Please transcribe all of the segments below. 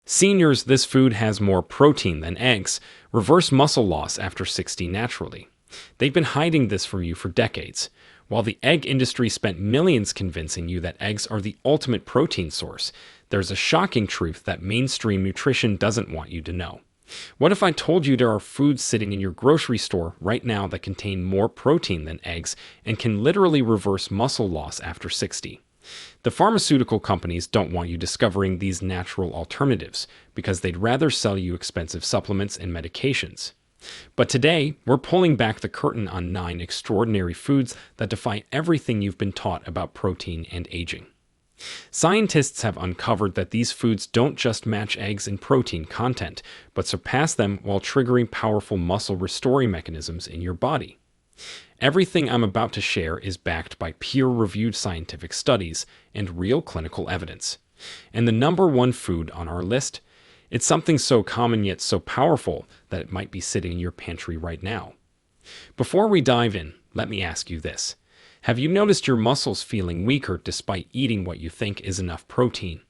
Seniors, this food has more protein than eggs, reverse muscle loss after 60 naturally. They've been hiding this from you for decades. While the egg industry spent millions convincing you that eggs are the ultimate protein source, there's a shocking truth that mainstream nutrition doesn't want you to know. What if I told you there are foods sitting in your grocery store right now that contain more protein than eggs and can literally reverse muscle loss after 60? The pharmaceutical companies don't want you discovering these natural alternatives because they'd rather sell you expensive supplements and medications. But today, we're pulling back the curtain on 9 extraordinary foods that defy everything you've been taught about protein and aging. Scientists have uncovered that these foods don't just match eggs in protein content, but surpass them while triggering powerful muscle restoring mechanisms in your body. Everything I'm about to share is backed by peer-reviewed scientific studies and real clinical evidence. And the number one food on our list, it's something so common yet so powerful that it might be sitting in your pantry right now. Before we dive in, let me ask you this. Have you noticed your muscles feeling weaker despite eating what you think is enough protein?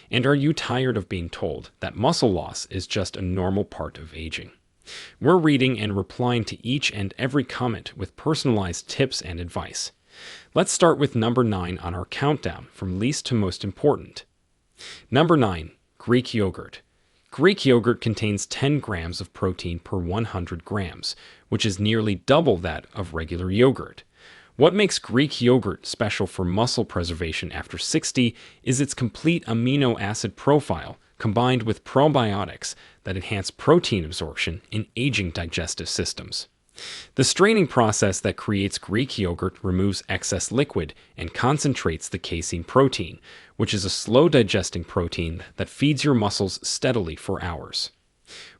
And are you tired of being told that muscle loss is just a normal part of aging? We're reading and replying to each and every comment with personalized tips and advice. Let's start with number 9 on our countdown from least to most important. Number 9, Greek yogurt. Greek yogurt contains 10 grams of protein per 100 grams, which is nearly double that of regular yogurt. What makes Greek yogurt special for muscle preservation after 60 is its complete amino acid profile combined with probiotics that enhance protein absorption in aging digestive systems. The straining process that creates Greek yogurt removes excess liquid and concentrates the casein protein, which is a slow-digesting protein that feeds your muscles steadily for hours.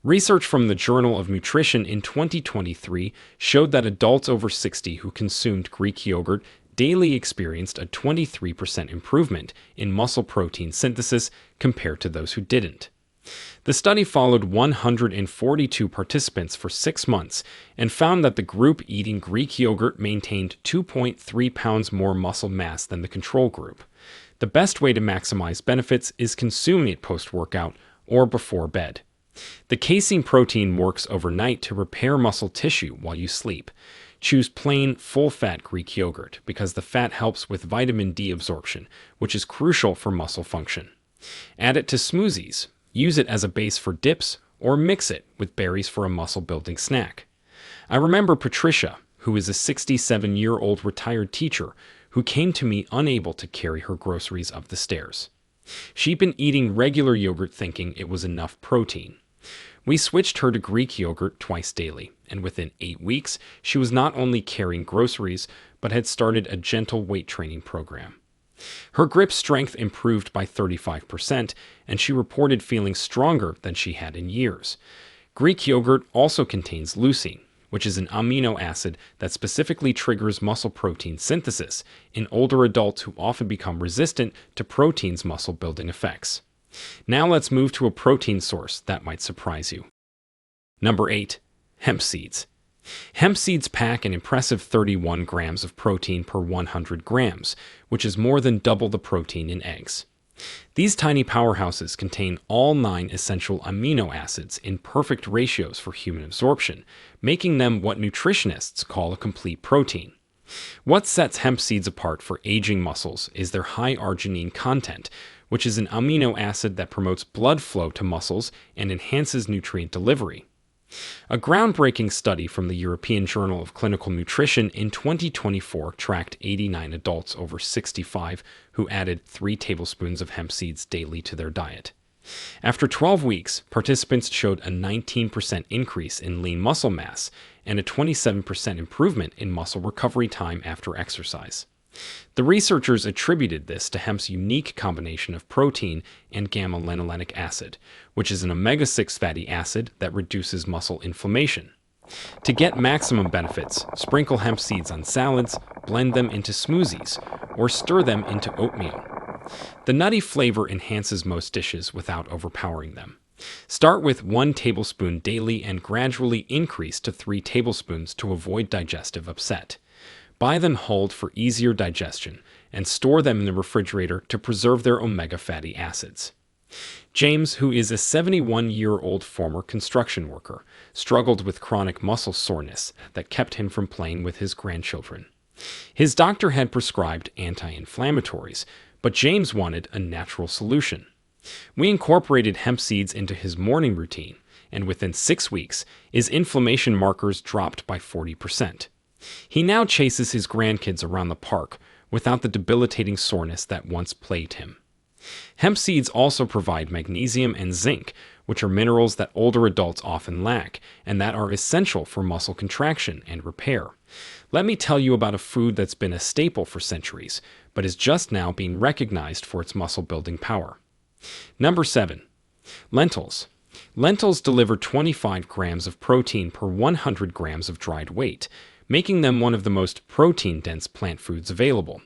Research from the Journal of Nutrition in 2023 showed that adults over 60 who consumed Greek yogurt daily experienced a 23% improvement in muscle protein synthesis compared to those who didn't. The study followed 142 participants for 6 months and found that the group eating Greek yogurt maintained 2.3 pounds more muscle mass than the control group. The best way to maximize benefits is consuming it post-workout or before bed. The casein protein works overnight to repair muscle tissue while you sleep. Choose plain, full-fat Greek yogurt because the fat helps with vitamin D absorption, which is crucial for muscle function. Add it to smoothies. Use it as a base for dips, or mix it with berries for a muscle-building snack. I remember Patricia, who is a 67-year-old retired teacher, who came to me unable to carry her groceries up the stairs. She'd been eating regular yogurt thinking it was enough protein. We switched her to Greek yogurt twice daily, and within 8 weeks, she was not only carrying groceries, but had started a gentle weight training program. Her grip strength improved by 35%, and she reported feeling stronger than she had in years. Greek yogurt also contains leucine, which is an amino acid that specifically triggers muscle protein synthesis in older adults who often become resistant to protein's muscle-building effects. Now let's move to a protein source that might surprise you. Number 8. Hemp seeds. Hemp seeds pack an impressive 31 grams of protein per 100 grams, which is more than double the protein in eggs. These tiny powerhouses contain all 9 essential amino acids in perfect ratios for human absorption, making them what nutritionists call a complete protein. What sets hemp seeds apart for aging muscles is their high arginine content, which is an amino acid that promotes blood flow to muscles and enhances nutrient delivery. A groundbreaking study from the European Journal of Clinical Nutrition in 2024 tracked 89 adults over 65 who added 3 tablespoons of hemp seeds daily to their diet. After 12 weeks, participants showed a 19% increase in lean muscle mass and a 27% improvement in muscle recovery time after exercise. The researchers attributed this to hemp's unique combination of protein and gamma-linolenic acid, which is an omega-6 fatty acid that reduces muscle inflammation. To get maximum benefits, sprinkle hemp seeds on salads, blend them into smoothies, or stir them into oatmeal. The nutty flavor enhances most dishes without overpowering them. Start with 1 tablespoon daily and gradually increase to 3 tablespoons to avoid digestive upset. Buy them whole for easier digestion, and store them in the refrigerator to preserve their omega fatty acids. James, who is a 71-year-old former construction worker, struggled with chronic muscle soreness that kept him from playing with his grandchildren. His doctor had prescribed anti-inflammatories, but James wanted a natural solution. We incorporated hemp seeds into his morning routine, and within 6 weeks, his inflammation markers dropped by 40%. He now chases his grandkids around the park without the debilitating soreness that once plagued him. Hemp seeds also provide magnesium and zinc, which are minerals that older adults often lack and that are essential for muscle contraction and repair. Let me tell you about a food that's been a staple for centuries, but is just now being recognized for its muscle-building power. Number 7. Lentils. Lentils deliver 25 grams of protein per 100 grams of dried weight, making them one of the most protein-dense plant foods available.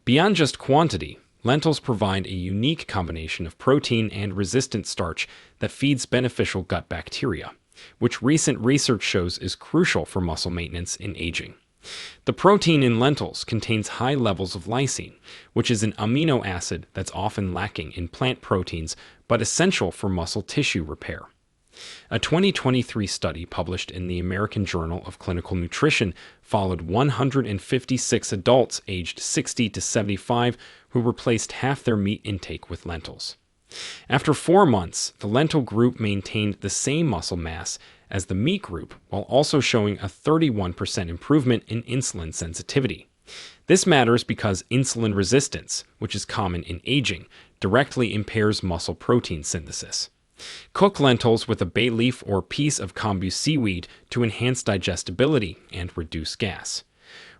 Beyond just quantity, lentils provide a unique combination of protein and resistant starch that feeds beneficial gut bacteria, which recent research shows is crucial for muscle maintenance in aging. The protein in lentils contains high levels of lysine, which is an amino acid that's often lacking in plant proteins but essential for muscle tissue repair. A 2023 study published in the American Journal of Clinical Nutrition followed 156 adults aged 60 to 75 who replaced half their meat intake with lentils. After 4 months, the lentil group maintained the same muscle mass as the meat group while also showing a 31% improvement in insulin sensitivity. This matters because insulin resistance, which is common in aging, directly impairs muscle protein synthesis. Cook lentils with a bay leaf or piece of kombu seaweed to enhance digestibility and reduce gas.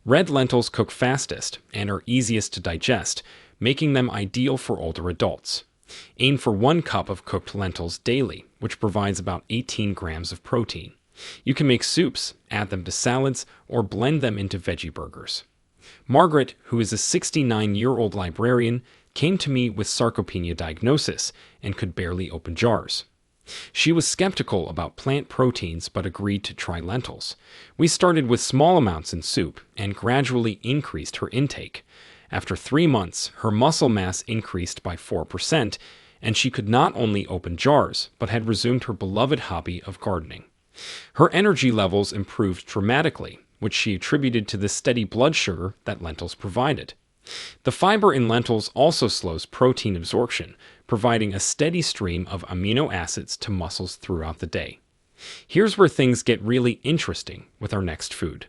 Red lentils cook fastest and are easiest to digest, making them ideal for older adults. Aim for 1 cup of cooked lentils daily, which provides about 18 grams of protein. You can make soups, add them to salads, or blend them into veggie burgers. Margaret, who is a 69-year-old librarian, came to me with sarcopenia diagnosis and could barely open jars. She was skeptical about plant proteins but agreed to try lentils. We started with small amounts in soup and gradually increased her intake. After 3 months, her muscle mass increased by 4%, and she could not only open jars, but had resumed her beloved hobby of gardening. Her energy levels improved dramatically, which she attributed to the steady blood sugar that lentils provided. The fiber in lentils also slows protein absorption, providing a steady stream of amino acids to muscles throughout the day. Here's where things get really interesting with our next food.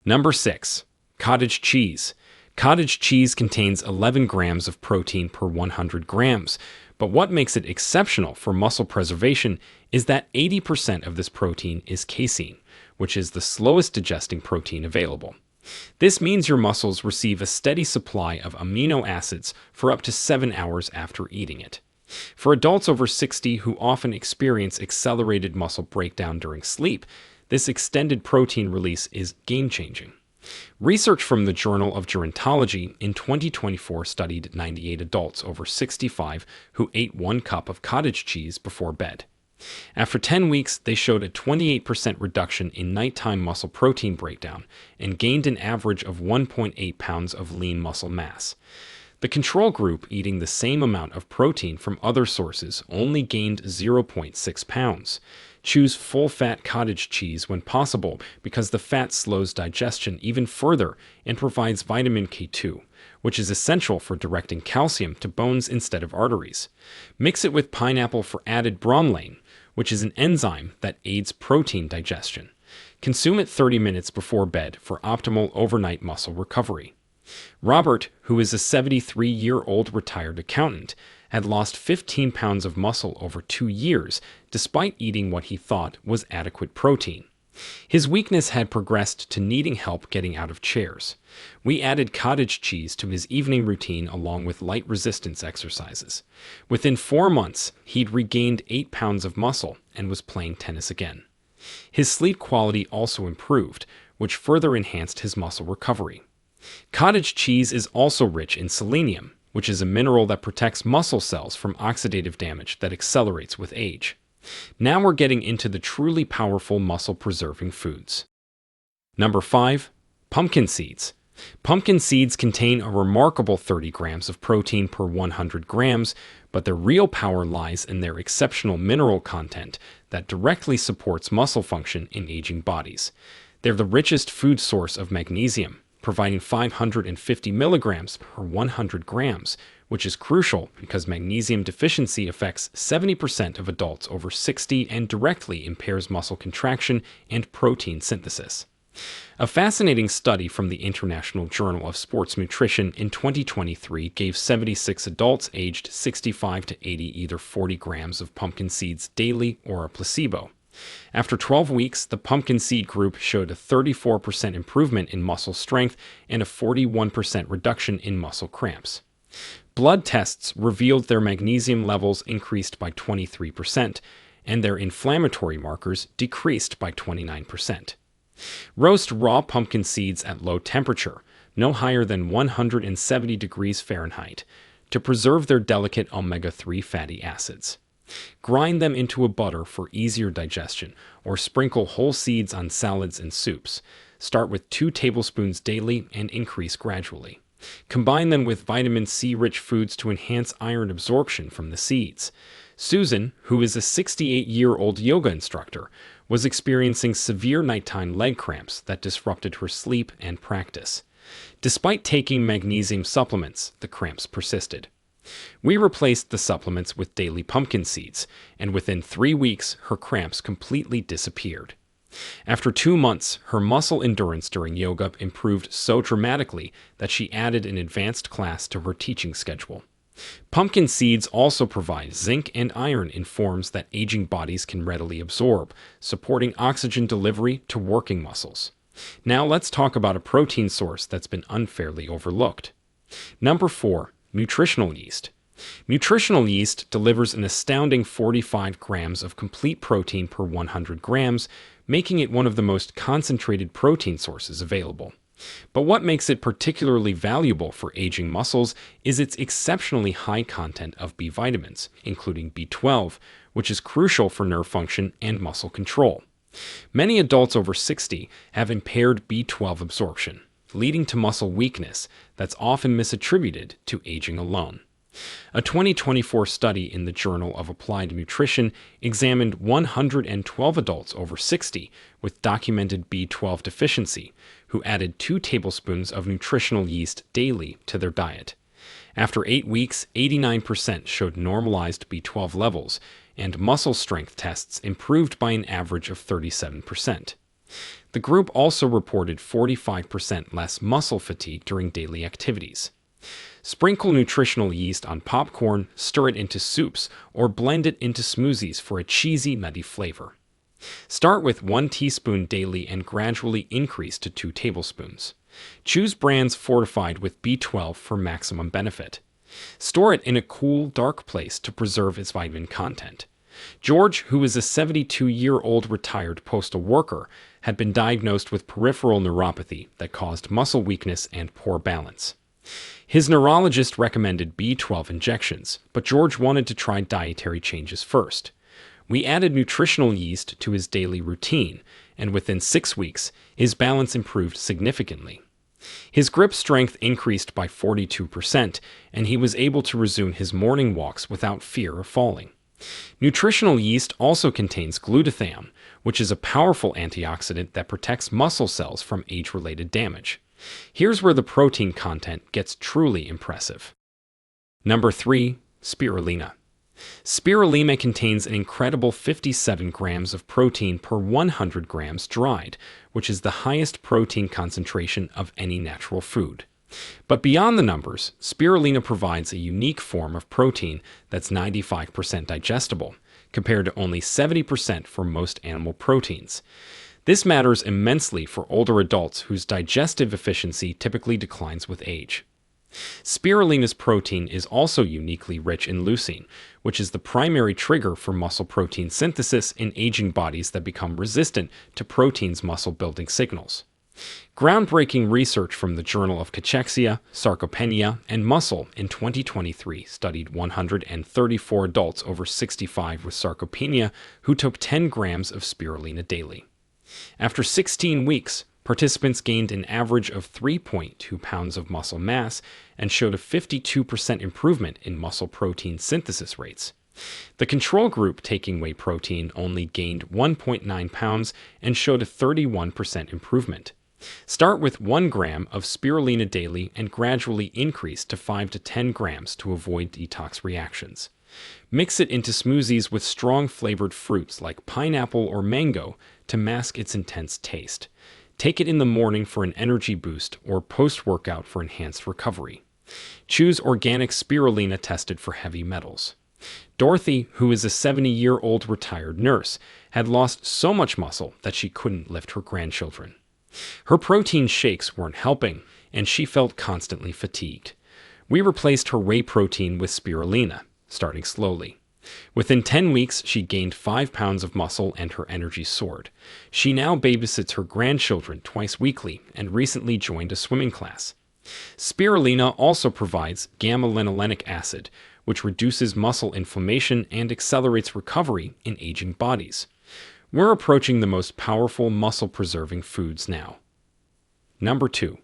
Number 6. Cottage cheese. Cottage cheese contains 11 grams of protein per 100 grams, but what makes it exceptional for muscle preservation is that 80% of this protein is casein, which is the slowest digesting protein available. This means your muscles receive a steady supply of amino acids for up to 7 hours after eating it. For adults over 60 who often experience accelerated muscle breakdown during sleep, this extended protein release is game-changing. Research from the Journal of Gerontology in 2024 studied 98 adults over 65 who ate 1 cup of cottage cheese before bed. After 10 weeks, they showed a 28% reduction in nighttime muscle protein breakdown and gained an average of 1.8 pounds of lean muscle mass. The control group, eating the same amount of protein from other sources, only gained 0.6 pounds. Choose full-fat cottage cheese when possible because the fat slows digestion even further and provides vitamin K2, which is essential for directing calcium to bones instead of arteries. Mix it with pineapple for added bromelain, which is an enzyme that aids protein digestion. Consume it 30 minutes before bed for optimal overnight muscle recovery. Robert, who is a 73-year-old retired accountant, had lost 15 pounds of muscle over 2 years despite eating what he thought was adequate protein. His weakness had progressed to needing help getting out of chairs. We added cottage cheese to his evening routine along with light resistance exercises. Within 4 months, he'd regained 8 pounds of muscle and was playing tennis again. His sleep quality also improved, which further enhanced his muscle recovery. Cottage cheese is also rich in selenium, which is a mineral that protects muscle cells from oxidative damage that accelerates with age. Now we're getting into the truly powerful muscle-preserving foods. Number 5. Pumpkin seeds. Pumpkin seeds contain a remarkable 30 grams of protein per 100 grams, but their real power lies in their exceptional mineral content that directly supports muscle function in aging bodies. They're the richest food source of magnesium, providing 550 milligrams per 100 grams, which is crucial because magnesium deficiency affects 70% of adults over 60 and directly impairs muscle contraction and protein synthesis. A fascinating study from the International Journal of Sports Nutrition in 2023 gave 76 adults aged 65 to 80 either 40 grams of pumpkin seeds daily or a placebo. After 12 weeks, the pumpkin seed group showed a 34% improvement in muscle strength and a 41% reduction in muscle cramps. Blood tests revealed their magnesium levels increased by 23%, and their inflammatory markers decreased by 29%. Roast raw pumpkin seeds at low temperature, no higher than 170 degrees Fahrenheit, to preserve their delicate omega-3 fatty acids. Grind them into a butter for easier digestion, or sprinkle whole seeds on salads and soups. Start with 2 tablespoons daily and increase gradually. Combine them with vitamin C-rich foods to enhance iron absorption from the seeds. Susan, who is a 68-year-old yoga instructor, was experiencing severe nighttime leg cramps that disrupted her sleep and practice. Despite taking magnesium supplements, the cramps persisted. We replaced the supplements with daily pumpkin seeds, and within 3 weeks, her cramps completely disappeared. After 2 months, her muscle endurance during yoga improved so dramatically that she added an advanced class to her teaching schedule. Pumpkin seeds also provide zinc and iron in forms that aging bodies can readily absorb, supporting oxygen delivery to working muscles. Now let's talk about a protein source that's been unfairly overlooked. Number 4. Nutritional yeast. Nutritional yeast delivers an astounding 45 grams of complete protein per 100 grams, making it one of the most concentrated protein sources available. But what makes it particularly valuable for aging muscles is its exceptionally high content of B vitamins, including B12, which is crucial for nerve function and muscle control. Many adults over 60 have impaired B12 absorption, leading to muscle weakness that's often misattributed to aging alone. A 2024 study in the Journal of Applied Nutrition examined 112 adults over 60 with documented B12 deficiency who added 2 tablespoons of nutritional yeast daily to their diet. After 8 weeks, 89% showed normalized B12 levels, and muscle strength tests improved by an average of 37%. The group also reported 45% less muscle fatigue during daily activities. Sprinkle nutritional yeast on popcorn, stir it into soups, or blend it into smoothies for a cheesy, nutty flavor. Start with 1 teaspoon daily and gradually increase to 2 tablespoons. Choose brands fortified with B12 for maximum benefit. Store it in a cool, dark place to preserve its vitamin content. George, who is a 72-year-old retired postal worker, had been diagnosed with peripheral neuropathy that caused muscle weakness and poor balance. His neurologist recommended B12 injections, but George wanted to try dietary changes first. We added nutritional yeast to his daily routine, and within 6 weeks, his balance improved significantly. His grip strength increased by 42%, and he was able to resume his morning walks without fear of falling. Nutritional yeast also contains glutathione, which is a powerful antioxidant that protects muscle cells from age-related damage. Here's where the protein content gets truly impressive. Number 3. Spirulina. Spirulina contains an incredible 57 grams of protein per 100 grams dried, which is the highest protein concentration of any natural food. But beyond the numbers, spirulina provides a unique form of protein that's 95% digestible, compared to only 70% for most animal proteins. This matters immensely for older adults whose digestive efficiency typically declines with age. Spirulina's protein is also uniquely rich in leucine, which is the primary trigger for muscle protein synthesis in aging bodies that become resistant to protein's muscle-building signals. Groundbreaking research from the Journal of Cachexia, Sarcopenia, and Muscle in 2023 studied 134 adults over 65 with sarcopenia who took 10 grams of spirulina daily. After 16 weeks, Participants gained an average of 3.2 pounds of muscle mass and showed a 52% improvement in muscle protein synthesis rates. The control group taking whey protein only gained 1.9 pounds and showed a 31% improvement. Start with 1 gram of spirulina daily and gradually increase to 5 to 10 grams to avoid detox reactions. Mix it into smoothies with strong flavored fruits like pineapple or mango to mask its intense taste. Take it in the morning for an energy boost or post-workout for enhanced recovery. Choose organic spirulina tested for heavy metals. Dorothy, who is a 70-year-old retired nurse, had lost so much muscle that she couldn't lift her grandchildren. Her protein shakes weren't helping, and she felt constantly fatigued. We replaced her whey protein with spirulina, starting slowly. Within 10 weeks, she gained 5 pounds of muscle and her energy soared. She now babysits her grandchildren twice weekly and recently joined a swimming class. Spirulina also provides gamma-linolenic acid, which reduces muscle inflammation and accelerates recovery in aging bodies. We're approaching the most powerful muscle-preserving foods now. Number 2.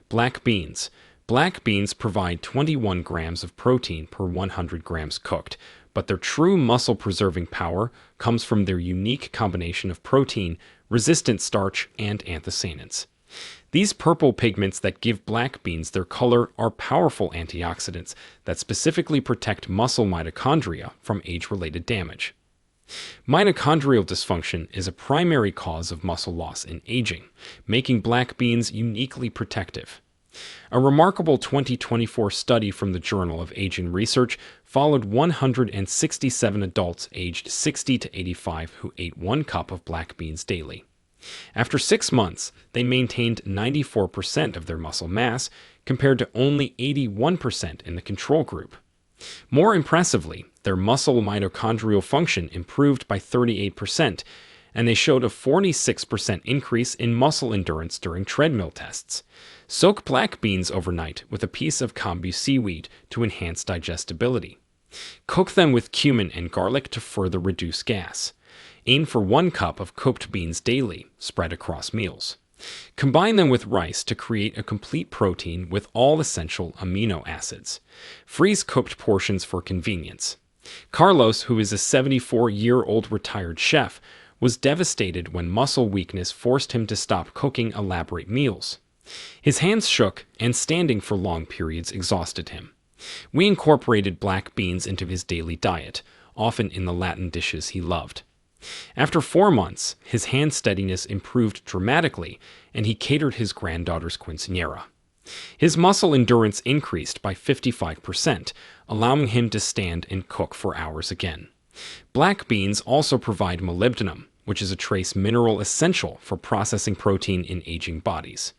Black beans. Black beans provide 21 grams of protein per 100 grams cooked, but their true muscle-preserving power comes from their unique combination of protein, resistant starch, and anthocyanins. These purple pigments that give black beans their color are powerful antioxidants that specifically protect muscle mitochondria from age-related damage. Mitochondrial dysfunction is a primary cause of muscle loss in aging, making black beans uniquely protective. A remarkable 2024 study from the Journal of Aging Research followed 167 adults aged 60 to 85 who ate 1 cup of black beans daily. After 6 months, they maintained 94% of their muscle mass, compared to only 81% in the control group. More impressively, their muscle mitochondrial function improved by 38%, and they showed a 46% increase in muscle endurance during treadmill tests. Soak black beans overnight with a piece of kombu seaweed to enhance digestibility. Cook them with cumin and garlic to further reduce gas. Aim for 1 cup of cooked beans daily, spread across meals. Combine them with rice to create a complete protein with all essential amino acids. Freeze cooked portions for convenience. Carlos, who is a 74-year-old retired chef, was devastated when muscle weakness forced him to stop cooking elaborate meals. His hands shook, and standing for long periods exhausted him. We incorporated black beans into his daily diet, often in the Latin dishes he loved. After 4 months, his hand steadiness improved dramatically, and he catered his granddaughter's quinceañera. His muscle endurance increased by 55%, allowing him to stand and cook for hours again. Black beans also provide molybdenum, which is a trace mineral essential for processing protein in aging bodies.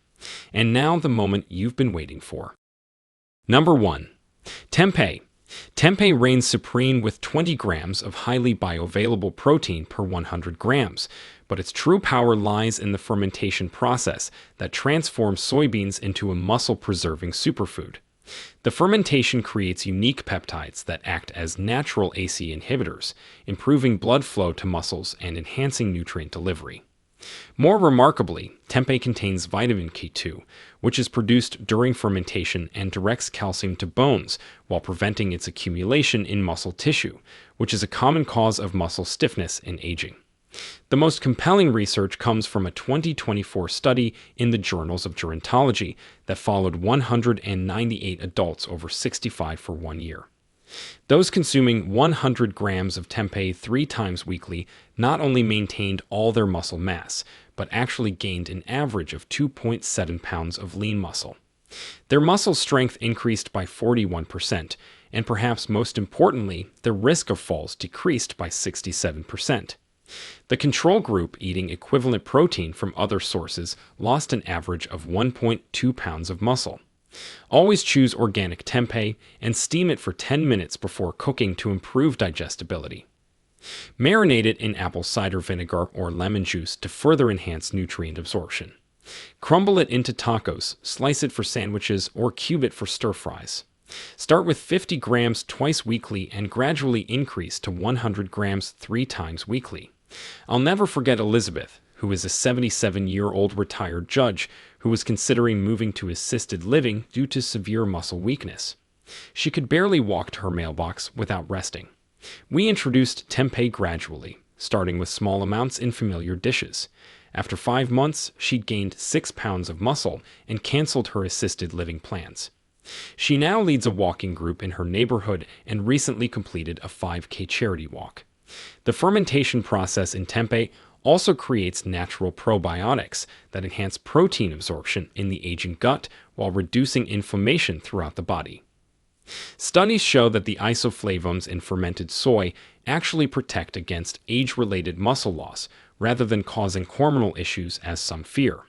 And now the moment you've been waiting for. Number 1. Tempeh. Tempeh reigns supreme with 20 grams of highly bioavailable protein per 100 grams, but its true power lies in the fermentation process that transforms soybeans into a muscle-preserving superfood. The fermentation creates unique peptides that act as natural ACE inhibitors, improving blood flow to muscles and enhancing nutrient delivery. More remarkably, tempeh contains vitamin K2, which is produced during fermentation and directs calcium to bones while preventing its accumulation in muscle tissue, which is a common cause of muscle stiffness in aging. The most compelling research comes from a 2024 study in the Journals of Gerontology that followed 198 adults over 65 for 1 year. Those consuming 100 grams of tempeh 3 times weekly not only maintained all their muscle mass, but actually gained an average of 2.7 pounds of lean muscle. Their muscle strength increased by 41%, and perhaps most importantly, their risk of falls decreased by 67%. The control group eating equivalent protein from other sources lost an average of 1.2 pounds of muscle. Always choose organic tempeh and steam it for 10 minutes before cooking to improve digestibility. Marinate it in apple cider vinegar or lemon juice to further enhance nutrient absorption. Crumble it into tacos, slice it for sandwiches, or cube it for stir-fries. Start with 50 grams twice weekly and gradually increase to 100 grams 3 times weekly. I'll never forget Elizabeth, who is a 77-year-old retired judge who was considering moving to assisted living due to severe muscle weakness. She could barely walk to her mailbox without resting. We introduced tempeh gradually, starting with small amounts in familiar dishes. After 5 months, she'd gained 6 pounds of muscle and canceled her assisted living plans. She now leads a walking group in her neighborhood and recently completed a 5K charity walk. The fermentation process in tempeh also creates natural probiotics that enhance protein absorption in the aging gut while reducing inflammation throughout the body. Studies show that the isoflavones in fermented soy actually protect against age-related muscle loss rather than causing hormonal issues as some fear.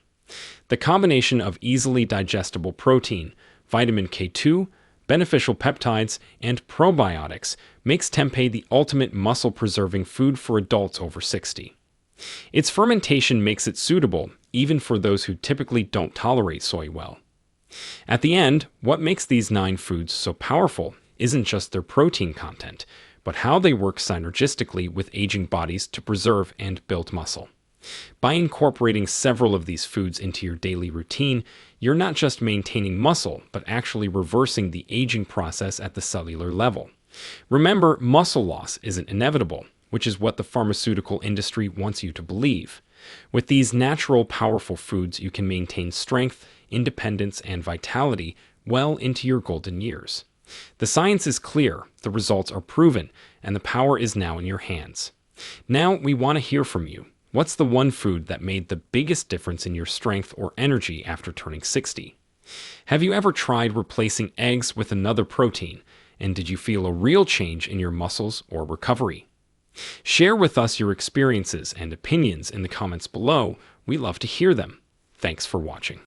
The combination of easily digestible protein, vitamin K2, beneficial peptides, and probiotics makes tempeh the ultimate muscle-preserving food for adults over 60. Its fermentation makes it suitable even for those who typically don't tolerate soy well. At the end, what makes these 9 foods so powerful isn't just their protein content, but how they work synergistically with aging bodies to preserve and build muscle. By incorporating several of these foods into your daily routine, you're not just maintaining muscle, but actually reversing the aging process at the cellular level. Remember, muscle loss isn't inevitable, which is what the pharmaceutical industry wants you to believe. With these natural, powerful foods, you can maintain strength, independence, and vitality well into your golden years. The science is clear, the results are proven, and the power is now in your hands. Now we want to hear from you. What's the one food that made the biggest difference in your strength or energy after turning 60? Have you ever tried replacing eggs with another protein, and did you feel a real change in your muscles or recovery? Share with us your experiences and opinions in the comments below. We love to hear them. Thanks for watching.